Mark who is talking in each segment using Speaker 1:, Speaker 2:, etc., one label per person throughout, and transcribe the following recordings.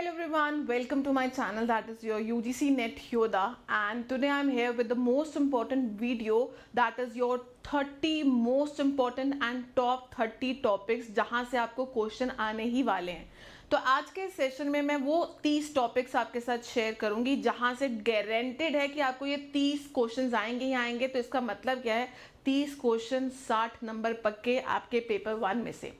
Speaker 1: Hello everyone, welcome to my channel, that is your UGC Net Yoda, and today I am here with the most important video, that is your 30 most important and top 30 topics जहाँ से आपको question आने ही वाले हैं। तो आज के session में मैं वो 30 टॉपिक्स आपके साथ शेयर करूंगी जहाँ से गारंटेड है कि आपको ये 30 क्वेश्चंस आएंगे ही आएंगे। तो इसका मतलब क्या है, 30 क्वेश्चन 60 नंबर पक्के आपके पेपर 1 में से।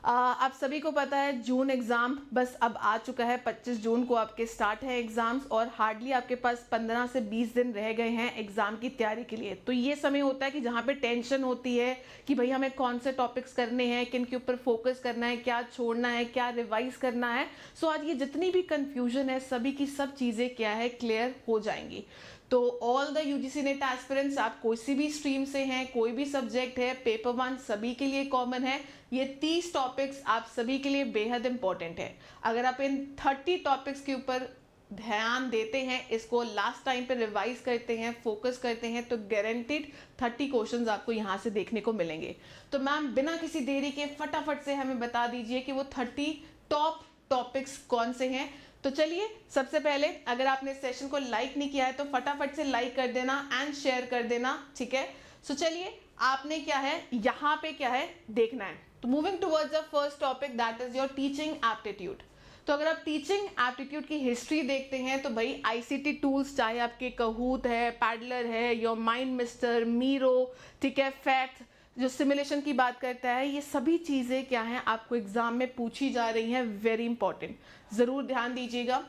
Speaker 1: आप सभी को पता है जून एग्ज़ाम बस अब आ चुका है, 25 जून को आपके स्टार्ट है एग्ज़ाम्स और हार्डली आपके पास 15 से 20 दिन रह गए हैं एग्ज़ाम की तैयारी के लिए। तो ये समय होता है कि जहाँ पे टेंशन होती है कि भाई हमें कौन से टॉपिक्स करने हैं, किन के ऊपर फोकस करना है, क्या छोड़ना है, क्या रिवाइज करना है। सो आज ये जितनी भी कन्फ्यूजन है सभी की सब चीज़ें क्या है क्लियर हो जाएंगी। तो all the UGC net aspirants, आप कोई सी भी स्ट्रीम से हैं, कोई भी सब्जेक्ट है, पेपर 1 सभी के लिए कॉमन है। ये 30 टॉपिक्स आप सभी के लिए बेहद इंपॉर्टेंट है। अगर आप इन 30 टॉपिक्स के ऊपर ध्यान देते हैं, इसको लास्ट टाइम पे रिवाइज करते हैं, फोकस करते हैं, तो गारंटीड 30 क्वेश्चंस आपको यहाँ से देखने को मिलेंगे। तो मैम बिना किसी देरी के फटाफट से हमें बता दीजिए कि वो 30 टॉप टॉपिक्स कौन से हैं। तो चलिए, सबसे पहले अगर आपने सेशन को लाइक नहीं किया है तो फटाफट से लाइक कर देना एंड शेयर कर देना, ठीक है। सो चलिए, आपने क्या है यहाँ पे क्या है देखना है। तो moving towards the first topic, that is your teaching aptitude. तो अगर आप टीचिंग एप्टीट्यूड की हिस्ट्री देखते हैं तो भाई आईसीटी टूल्स, चाहे आपके कहूत है, पैडलर है, योर माइंड मिस्टर, मीरो, ठीक है, फैक्ट, जो सिमुलेशन की बात करता है, ये सभी चीज़ें क्या हैं आपको एग्जाम में पूछी जा रही हैं। वेरी इंपॉर्टेंट, ज़रूर ध्यान दीजिएगा।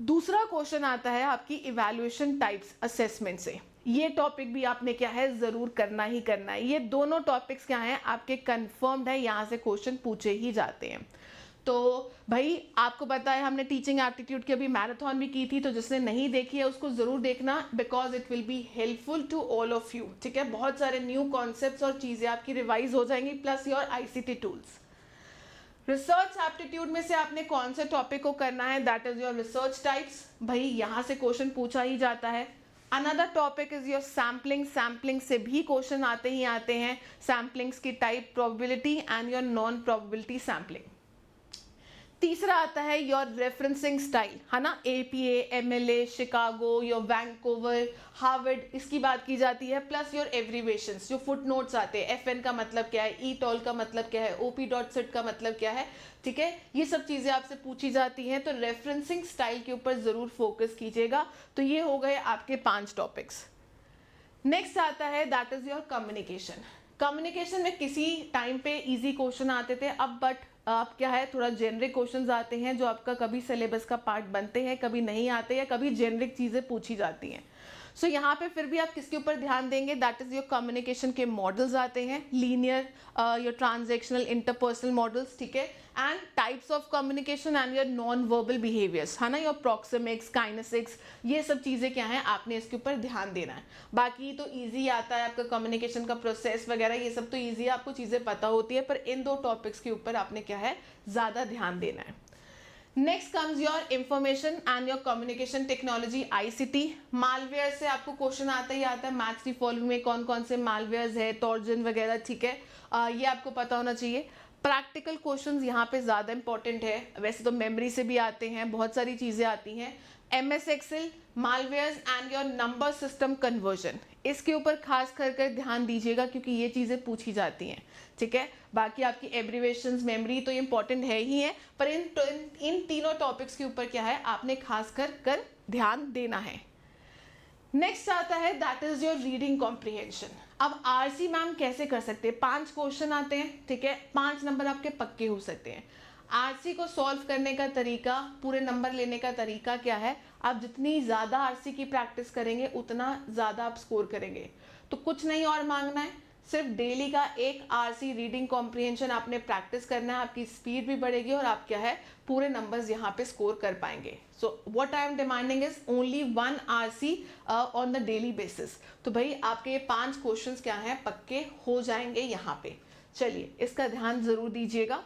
Speaker 1: दूसरा क्वेश्चन आता है आपकी इवैल्यूएशन टाइप्स असेसमेंट से। ये टॉपिक भी आपने क्या है ज़रूर करना ही करना है। ये दोनों टॉपिक्स क्या हैं आपके कंफर्म्ड है, यहाँ से क्वेश्चन पूछे ही जाते हैं। तो भाई आपको पता है हमने टीचिंग एप्टीट्यूड की अभी मैराथन भी की थी, तो जिसने नहीं देखी है उसको ज़रूर देखना, because it will be helpful to all of you, ठीक है। बहुत सारे न्यू कॉन्सेप्ट्स और चीज़ें आपकी रिवाइज हो जाएंगी, plus your ICT tools. Research aptitude में से आपने कौन से टॉपिक को करना है, that is your research types. भाई यहाँ से क्वेश्चन पूछा ही जाता है। Another topic is your sampling. Sampling से भी क्वेश्चन आते ही आते हैं। सैम्पलिंग्स की type, probability and your non probability sampling. तीसरा आता है योर रेफरेंसिंग स्टाइल, है ना। APA, MLA, Chicago, your Vancouver, Harvard, इसकी बात की जाती है, प्लस योर एब्रीवेशंस, जो फुट नोट्स आते हैं। एफएन का मतलब क्या है, ई टॉल का मतलब क्या है, ओपी डॉट सिट का मतलब क्या है, ठीक है। ये सब चीज़ें आपसे पूछी जाती हैं, तो रेफरेंसिंग स्टाइल के ऊपर ज़रूर फोकस कीजिएगा। तो ये हो गए आपके 5 टॉपिक्स। नेक्स्ट आता है that is your communication. Communication में किसी टाइम पे इजी क्वेश्चन आते थे, अब बट आप क्या है थोड़ा जेनरिक क्वेश्चंस आते हैं जो आपका कभी सिलेबस का पार्ट बनते हैं, कभी नहीं आते, या कभी जेनरिक चीज़ें पूछी जाती हैं। सो यहाँ पे फिर भी आप किसके ऊपर ध्यान देंगे, दैट इज योर कम्युनिकेशन के मॉडल्स आते हैं, linear, your transactional, interpersonal models, ठीक है, and types of communication and your non verbal behaviours, है ना, योर प्रॉक्सिमिक्स, काइनेसिक्स, ये सब चीज़ें क्या हैं आपने इसके ऊपर ध्यान देना है। बाकी तो ईजी आता है आपका कम्युनिकेशन का प्रोसेस वगैरह, ये सब तो ईजी, आपको चीज़ें पता होती है, पर इन 2 टॉपिक्स के ऊपर आपने क्या है ज़्यादा ध्यान देना है। Next comes your information and your communication technology, ICT. Malware से आपको क्वेश्चन आता ही आता है, मैथ्स की फॉलोइंग में कौन कौन से मालवेयर्स है, टॉर्जन वगैरह, ठीक है, ये आपको पता होना चाहिए। प्रैक्टिकल क्वेश्चंस यहाँ पे ज़्यादा इंपॉर्टेंट है, वैसे तो मेमोरी से भी आते हैं, बहुत सारी चीज़ें आती हैं। MS Excel, malwares and your number system conversion, इसके ऊपर खास कर ध्यान दीजिएगा क्योंकि ये चीज़ें पूछी जाती हैं, ठीक है। बाकी आपकी एब्रीवेशंस, मेमोरी तो इंपॉर्टेंट है ही है, पर इन तीनों टॉपिक्स के ऊपर क्या है आपने खास कर ध्यान देना है। नेक्स्ट आता है that is your reading comprehension. अब आरसी मैम कैसे कर सकते हैं, 5 क्वेश्चन आते हैं, ठीक है, 5 नंबर आपके पक्के हो सकते हैं। आरसी को सॉल्व करने का तरीका, पूरे नंबर लेने का तरीका क्या है, आप जितनी ज़्यादा आरसी की प्रैक्टिस करेंगे उतना ज़्यादा आप स्कोर करेंगे। तो कुछ नहीं और मांगना है, सिर्फ डेली का 1 आरसी रीडिंग कॉम्प्रिहेंशन आपने प्रैक्टिस करना है, आपकी स्पीड भी बढ़ेगी और आप क्या है पूरे नंबर्स यहाँ पे स्कोर कर पाएंगे। So what I am demanding is only 1 RC on the daily basis. तो भाई आपके 5 क्वेश्चंस क्या हैं पक्के हो जाएंगे यहाँ पे। चलिए, इसका ध्यान जरूर दीजिएगा।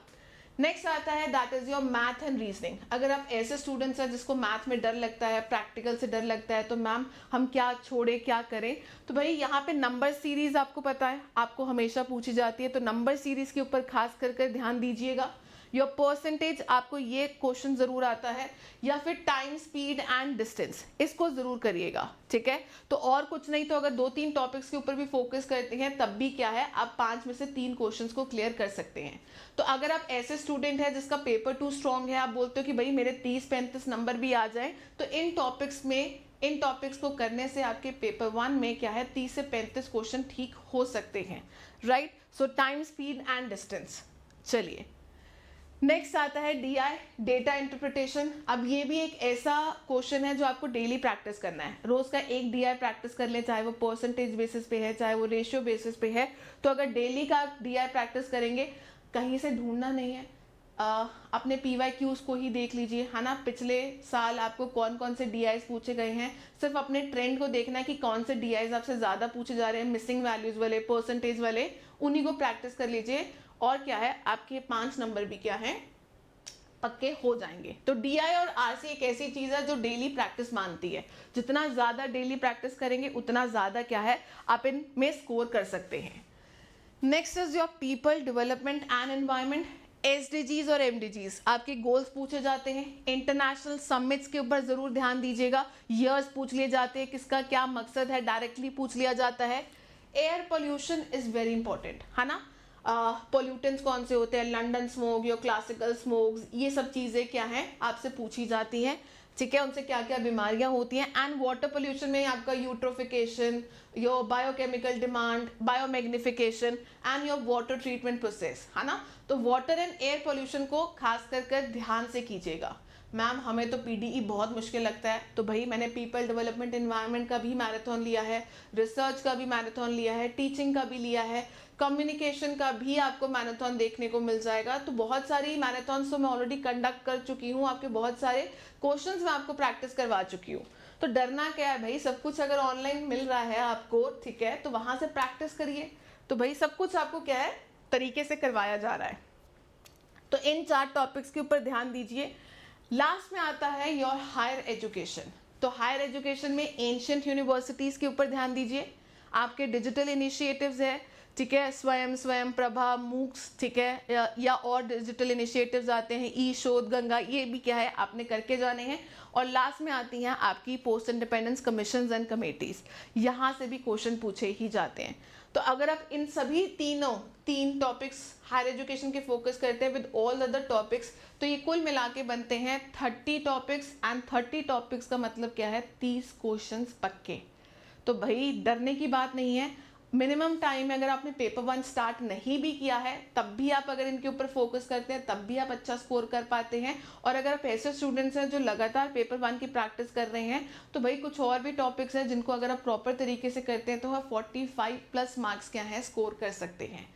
Speaker 1: नेक्स्ट आता है that is your math and reasoning. अगर आप ऐसे स्टूडेंट्स हैं जिसको मैथ में डर लगता है, प्रैक्टिकल से डर लगता है, तो मैम हम क्या छोड़े क्या करें, तो भाई यहाँ पे नंबर सीरीज आपको पता है आपको हमेशा पूछी जाती है, तो नंबर सीरीज के ऊपर खास कर ध्यान दीजिएगा। योर परसेंटेज, आपको ये क्वेश्चन ज़रूर आता है, या फिर टाइम, स्पीड एंड डिस्टेंस, इसको ज़रूर करिएगा, ठीक है। तो और कुछ नहीं तो अगर 2-3 टॉपिक्स के ऊपर भी फोकस करते हैं तब भी क्या है, आप 5 में से 3 क्वेश्चंस को क्लियर कर सकते हैं। तो अगर आप ऐसे स्टूडेंट हैं जिसका पेपर 2 स्ट्रॉन्ग है, आप बोलते हो कि भाई मेरे 30-35 नंबर भी आ जाए, तो इन टॉपिक्स को करने से आपके पेपर 1 में क्या है 30 से 35 क्वेश्चन ठीक हो सकते हैं, right. So time, speed and distance. चलिए नेक्स्ट आता है DI, डेटा इंटरप्रिटेशन। अब ये भी एक ऐसा क्वेश्चन है जो आपको डेली प्रैक्टिस करना है, रोज का एक DI प्रैक्टिस कर ले, चाहे वो परसेंटेज बेसिस पे है, चाहे वो रेशियो बेसिस पे है। तो अगर डेली का DI प्रैक्टिस करेंगे, कहीं से ढूंढना नहीं है, अपने PYQs को ही देख लीजिए, है ना। पिछले साल आपको कौन कौन से DIs पूछे गए हैं, सिर्फ अपने ट्रेंड को देखना है कि कौन से DIs आपसे ज़्यादा पूछे जा रहे हैं, मिसिंग वैल्यूज़ वाले, परसेंटेज वाले, उन्हीं को प्रैक्टिस कर लीजिए और क्या है आपके 5 नंबर भी क्या है पक्के हो जाएंगे। तो DI और RC एक ऐसी चीज़ है जो डेली प्रैक्टिस मानती है, जितना ज़्यादा डेली प्रैक्टिस करेंगे उतना ज़्यादा क्या है आप इनमें स्कोर कर सकते हैं। Next is your people development and environment. SDGs और MDGs आपके गोल्स पूछे जाते हैं, इंटरनेशनल समिट्स के ऊपर ज़रूर ध्यान दीजिएगा, ईयर्स पूछ लिए जाते हैं, किसका क्या मकसद है डायरेक्टली पूछ लिया जाता है। Air pollution is very important, है ना। पोल्यूटेंट्स कौन से होते हैं, लंदन स्मोक या क्लासिकल स्मोक्स, ये सब चीज़ें क्या हैं आपसे पूछी जाती हैं, ठीक है। उनसे क्या क्या बीमारियां होती हैं। एंड वाटर पोल्यूशन में आपका eutrophication, your biochemical demand, biomagnification and your water treatment process, है ना। तो वाटर एंड एयर पोल्यूशन को खास कर ध्यान से कीजिएगा। मैम हमें तो PDE बहुत मुश्किल लगता है, तो भाई मैंने पीपल डेवलपमेंट एनवायरनमेंट का भी मैराथन लिया है, रिसर्च का भी मैराथन लिया है, टीचिंग का भी लिया है, कम्युनिकेशन का भी आपको मैराथन देखने को मिल जाएगा। तो बहुत सारी मैराथन्स तो मैं ऑलरेडी कंडक्ट कर चुकी हूँ, आपके बहुत सारे क्वेश्चंस मैं आपको प्रैक्टिस करवा चुकी हूँ। तो डरना क्या है भाई, सब कुछ अगर ऑनलाइन मिल रहा है आपको, ठीक है, तो वहाँ से प्रैक्टिस करिए। तो भाई सब कुछ आपको क्या है तरीके से करवाया जा रहा है। तो इन 4 टॉपिक्स के ऊपर ध्यान दीजिए। लास्ट में आता है योर हायर एजुकेशन। तो हायर एजुकेशन में एंशिएंट यूनिवर्सिटीज़ के ऊपर ध्यान दीजिए, आपके डिजिटल इनिशिएटिव्स है, ठीक है, स्वयं प्रभा, मूक्स, ठीक है, या और डिजिटल इनिशिएटिव्स आते हैं, शोध गंगा, ये भी क्या है आपने करके जाने हैं। और लास्ट में आती हैं आपकी post independence commissions and committees, यहाँ से भी क्वेश्चन पूछे ही जाते हैं। तो अगर आप इन सभी 3 टॉपिक्स हायर एजुकेशन के फोकस करते हैं विद ऑल अदर टॉपिक्स, तो ये कुल मिला के बनते हैं 30 टॉपिक्स। एंड 30 टॉपिक्स का मतलब क्या है 30 क्वेश्चंस पक्के। तो भाई डरने की बात नहीं है। मिनिमम टाइम में अगर आपने पेपर 1 स्टार्ट नहीं भी किया है तब भी आप अगर इनके ऊपर फोकस करते हैं तब भी आप अच्छा स्कोर कर पाते हैं। और अगर आप ऐसे स्टूडेंट्स हैं जो लगातार पेपर 1 की प्रैक्टिस कर रहे हैं तो भाई कुछ और भी टॉपिक्स हैं जिनको अगर आप प्रॉपर तरीके से करते हैं तो आप 45+ मार्क्स क्या है स्कोर कर सकते हैं।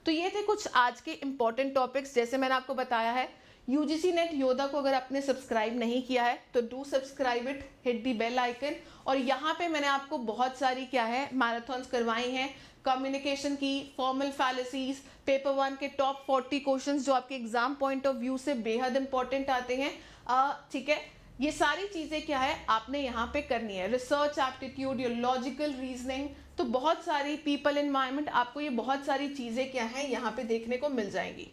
Speaker 1: तो ये थे कुछ आज के इंपॉर्टेंट टॉपिक्स। जैसे मैंने आपको बताया है, UGC नेट योद्धा को अगर आपने सब्सक्राइब नहीं किया है तो do subscribe it, hit the bell icon. और यहाँ पे मैंने आपको बहुत सारी क्या है मैराथन्स करवाई हैं, कम्युनिकेशन की, फॉर्मल फैलेसीज, पेपर 1 के टॉप 40 क्वेश्चंस जो आपके एग्जाम पॉइंट ऑफ व्यू से बेहद इंपॉर्टेंट आते हैं, ठीक है। ये सारी चीज़ें क्या है आपने यहाँ पे करनी है, research aptitude, your logical reasoning, तो बहुत सारी पीपल एनवायरनमेंट, आपको ये बहुत सारी चीज़ें क्या है यहाँ पे देखने को मिल जाएंगी।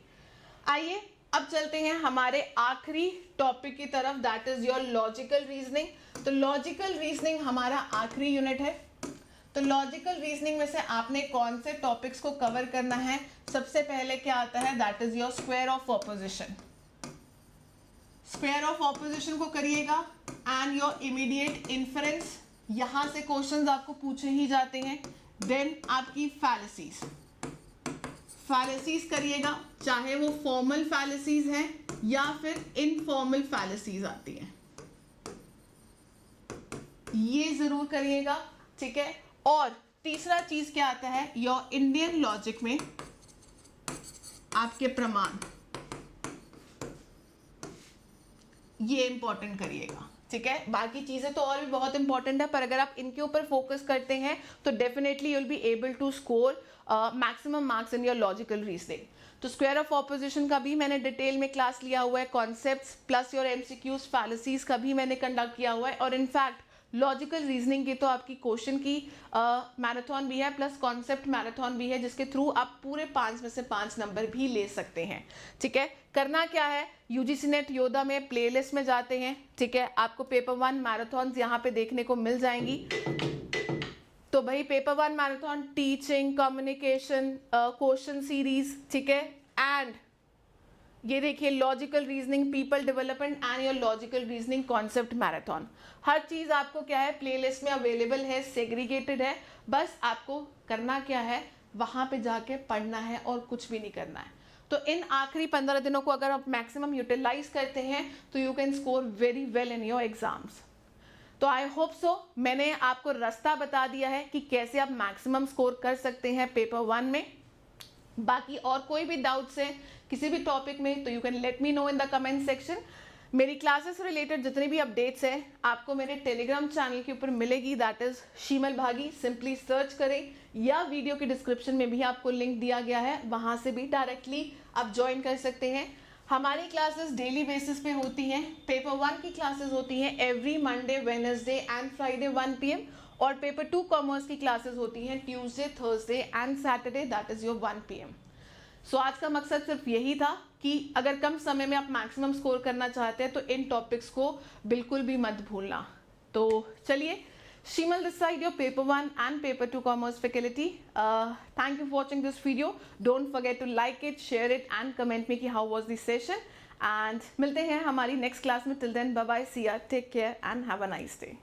Speaker 1: आइए अब चलते हैं हमारे आखिरी टॉपिक की तरफ, that is your logical reasoning. तो लॉजिकल रीजनिंग हमारा आखिरी यूनिट है। तो लॉजिकल रीजनिंग में से आपने कौन से टॉपिक्स को कवर करना है? सबसे पहले क्या आता है, that is your square of opposition. Square of opposition को करिएगा एंड योर इमीडिएट इन्फरेंस, यहां से क्वेश्चंस आपको पूछे ही जाते हैं। देन आपकी फैलेसीज करिएगा, चाहे वो फॉर्मल फैलेसीज हैं या फिर इनफॉर्मल फैलेसीज आती हैं, ये जरूर करिएगा, ठीक है। और तीसरा चीज क्या आता है, योर इंडियन लॉजिक में आपके प्रमाण, ये इंपॉर्टेंट करिएगा, ठीक है। बाकी चीजें तो और भी बहुत इंपॉर्टेंट है, पर अगर आप इनके ऊपर फोकस करते हैं तो definitely you will be able to score maximum marks in your logical reasoning. तो स्क्वायर ऑफ ऑपोजिशन का भी मैंने डिटेल में क्लास लिया हुआ है, concepts plus your MCQs, fallacies का भी मैंने कंडक्ट किया हुआ है। और इनफैक्ट लॉजिकल रीजनिंग की तो आपकी क्वेश्चन की मैराथन भी है प्लस कॉन्सेप्ट मैराथन भी है, जिसके थ्रू आप पूरे 5 में से 5 नंबर भी ले सकते हैं। ठीक है, करना क्या है, यूजीसी नेट योद्धा में प्लेलिस्ट में जाते हैं। ठीक है, आपको पेपर 1 मैराथन्स यहाँ पे देखने को मिल जाएंगी। तो भाई paper 1 marathon teaching, communication, question series, ठीक है, एंड ये देखिए logical reasoning, people development and your logical reasoning concept marathon. हर चीज़ आपको क्या है प्लेलिस्ट में अवेलेबल है, सेग्रीगेटेड है। बस आपको करना क्या है, वहाँ पे जाके पढ़ना है और कुछ भी नहीं करना है। तो इन आखिरी 15 दिनों को अगर आप मैक्सिमम यूटिलाइज करते हैं तो you can score very well in your exams. तो आई होप सो मैंने आपको रास्ता बता दिया है कि कैसे आप मैक्सिमम स्कोर कर सकते हैं पेपर 1 में। बाकी और कोई भी डाउट्स है किसी भी टॉपिक में तो you can let me know in the comment section. मेरी क्लासेस से रिलेटेड जितने भी अपडेट्स हैं आपको मेरे टेलीग्राम चैनल के ऊपर मिलेगी, दैट इज शीमल भागी। सिंपली सर्च करें या वीडियो के डिस्क्रिप्शन में भी आपको लिंक दिया गया है, वहाँ से भी डायरेक्टली आप ज्वाइन कर सकते हैं। हमारी क्लासेस डेली बेसिस पे होती हैं। पेपर 1 की क्लासेस होती हैं every Monday, Wednesday and Friday 1 PM, और पेपर 2 कॉमर्स की क्लासेस होती हैं Tuesday, Thursday and Saturday, that is your 1 PM। सो आज का मकसद सिर्फ यही था कि अगर कम समय में आप मैक्सिमम स्कोर करना चाहते हैं तो इन टॉपिक्स को बिल्कुल भी मत भूलना। तो चलिए, शीमल this side your paper 1 and paper 2 commerce faculty. Thank you for watching this video. Don't forget to like it, share it and comment me कि how was this session. And मिलते हैं हमारी नेक्स्ट क्लास में। Till then bye bye, see ya, take care and have a nice day.